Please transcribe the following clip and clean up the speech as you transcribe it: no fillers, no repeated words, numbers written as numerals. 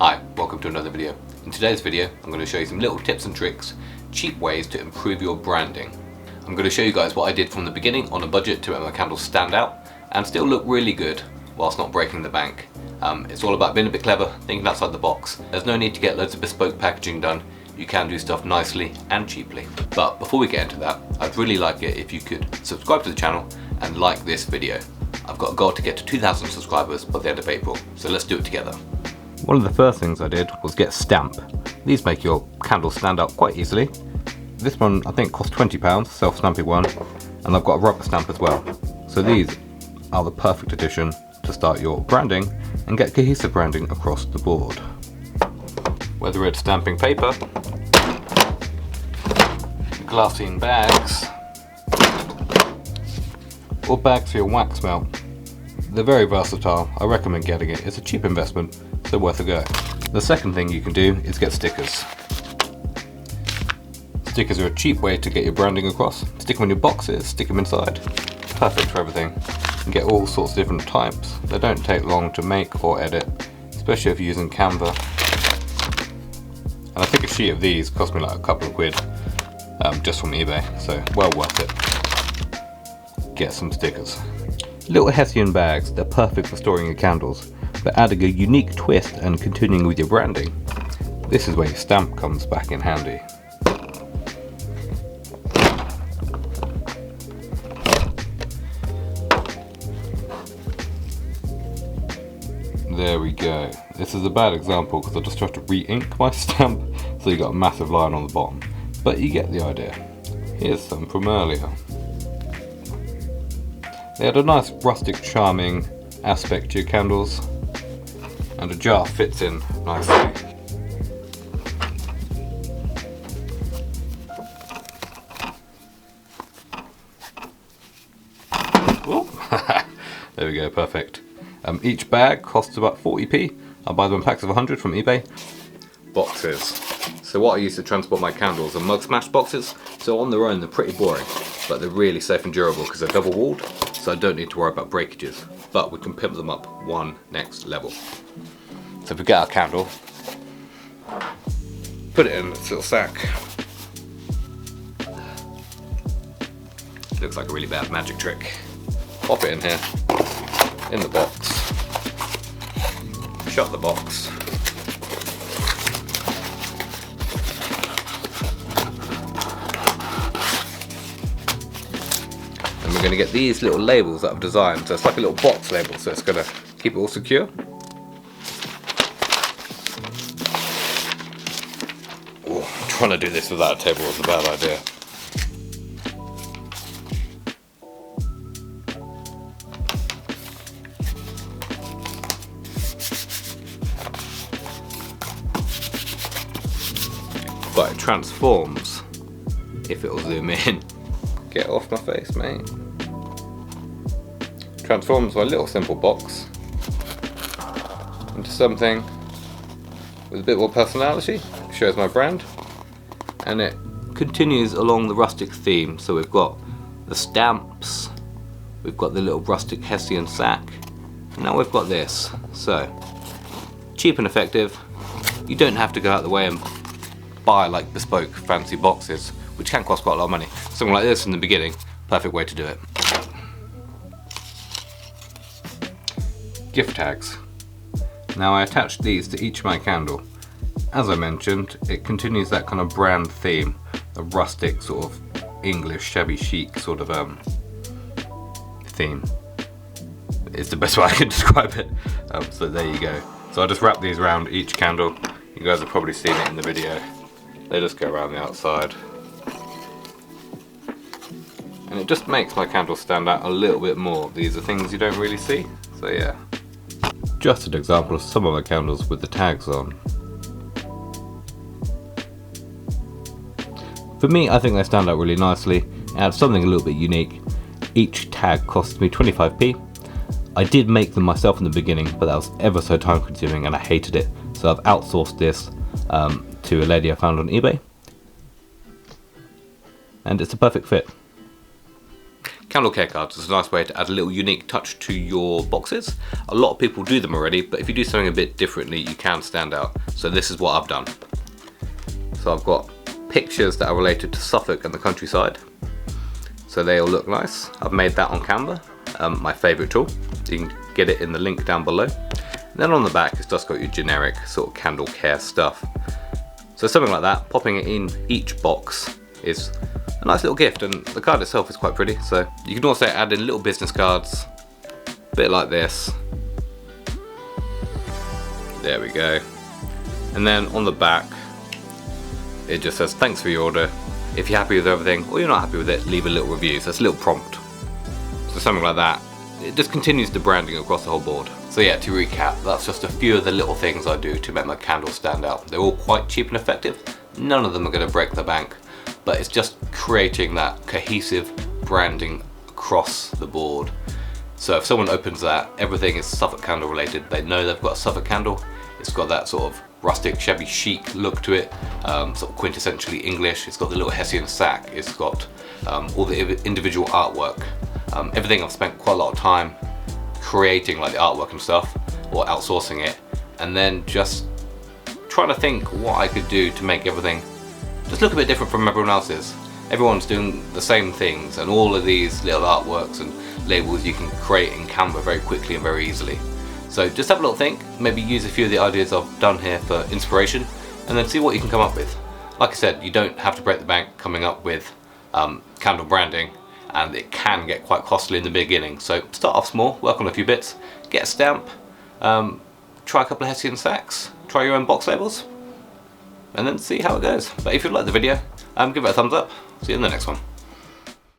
Hi, welcome to another video. In today's video, I'm going to show you some little tips and tricks, cheap ways to improve your branding. I'm going to show you guys what I did from the beginning on a budget to make my candles stand out and still look really good whilst not breaking the bank. It's all about being a bit clever, thinking outside the box. There's no need to get loads of bespoke packaging done. You can do stuff nicely and cheaply. But before we get into that, I'd really like it if you could subscribe to the channel and like this video. I've got a goal to get to 2,000 subscribers by the end of April, so let's do it together. One of the first things I did was get stamp. These make your candles stand out quite easily. This one I think cost £20, self-stamping one, and I've got a rubber stamp as well. So these are the perfect addition to start your branding and get cohesive branding across the board. Whether it's stamping paper, glassine bags, or bags for your wax melt, they're very versatile. I recommend getting it. It's a cheap investment, so worth a go. The second thing you can do is get stickers. Stickers are a cheap way to get your branding across. Stick them on your boxes, stick them inside. Perfect for everything. You can get all sorts of different types. They don't take long to make or edit, especially if you're using Canva. And I think a sheet of these cost me like a couple of quid just from eBay, so well worth it. Get some stickers. Little Hessian bags, they're perfect for storing your candles, but adding a unique twist and continuing with your branding, this is where your stamp comes back in handy. There we go. This is a bad example because I just tried to re-ink my stamp, so you got a massive line on the bottom. But you get the idea. Here's some from earlier. They had a nice rustic, charming aspect to your candles, and a jar fits in nicely. There we go, perfect. Each bag costs about 40p. I buy them in packs of 100 from eBay. Boxes. So what I use to transport my candles are mug smash boxes. So on their own they're pretty boring, but they're really safe and durable because they're double walled, so I don't need to worry about breakages. But we can pimp them up one next level. So if we get our candle, put it in this little sack. Looks like a really bad magic trick. Pop it in here, in the box. Shut the box. And we're going to get these little labels that I've designed. So it's like a little box label, so it's going to keep it all secure. Oh, trying to do this without a table was a bad idea. But it transforms if it'll zoom in. Get off my face, mate. Transforms my little simple box into something with a bit more personality. Shows my brand, and it continues along the rustic theme. So we've got the stamps, we've got the little rustic Hessian sack, and now we've got this. So cheap and effective. You don't have to go out the way and buy like bespoke fancy boxes, which can cost quite a lot of money. Something like this in the beginning, perfect way to do it. Gift tags. Now I attached these to each of my candle. As I mentioned, it continues that kind of brand theme, the rustic sort of English shabby chic sort of theme. It's the best way I can describe it. So there you go. So I just wrap these around each candle. You guys have probably seen it in the video. They just go around the outside. And it just makes my candle stand out a little bit more. These are things you don't really see, so yeah. Just an example of some of my candles with the tags on. For me, I think they stand out really nicely, add something a little bit unique. Each tag costs me 25p. I did make them myself in the beginning, but that was ever so time consuming and I hated it. So I've outsourced this to a lady I found on eBay. And it's a perfect fit. Candle care cards is a nice way to add a little unique touch to your boxes. A lot of people do them already, but if you do something a bit differently, you can stand out. So this is what I've done. So I've got pictures that are related to Suffolk and the countryside. So they all look nice. I've made that on Canva, my favourite tool. You can get it in the link down below. And then on the back, it's just got your generic sort of candle care stuff. So something like that, popping it in each box is a nice little gift, and the card itself is quite pretty. So you can also add in little business cards, a bit like this. There we go. And then on the back, it just says thanks for your order. If you're happy with everything or you're not happy with it, leave a little review. So it's a little prompt. So something like that. It just continues the branding across the whole board. So yeah, to recap, that's just a few of the little things I do to make my candles stand out. They're all quite cheap and effective. None of them are going to break the bank, but it's just creating that cohesive branding across the board. So if someone opens that, everything is Suffolk candle related. They know they've got a Suffolk candle. It's got that sort of rustic, shabby chic look to it, sort of quintessentially English. It's got the little Hessian sack. It's got all the individual artwork. Everything I've spent quite a lot of time creating, like the artwork and stuff, or outsourcing it, and then just trying to think what I could do to make everything just look a bit different from everyone else's. Everyone's doing the same things, and all of these little artworks and labels you can create in Canva very quickly and very easily. So just have a little think, maybe use a few of the ideas I've done here for inspiration, and then see what you can come up with. Like I said, you don't have to break the bank coming up with candle branding, and it can get quite costly in the beginning. So start off small, work on a few bits, get a stamp, try a couple of Hessian sacks, try your own box labels, and then see how it goes. But if you like the video, give it a thumbs up. See you in the next one.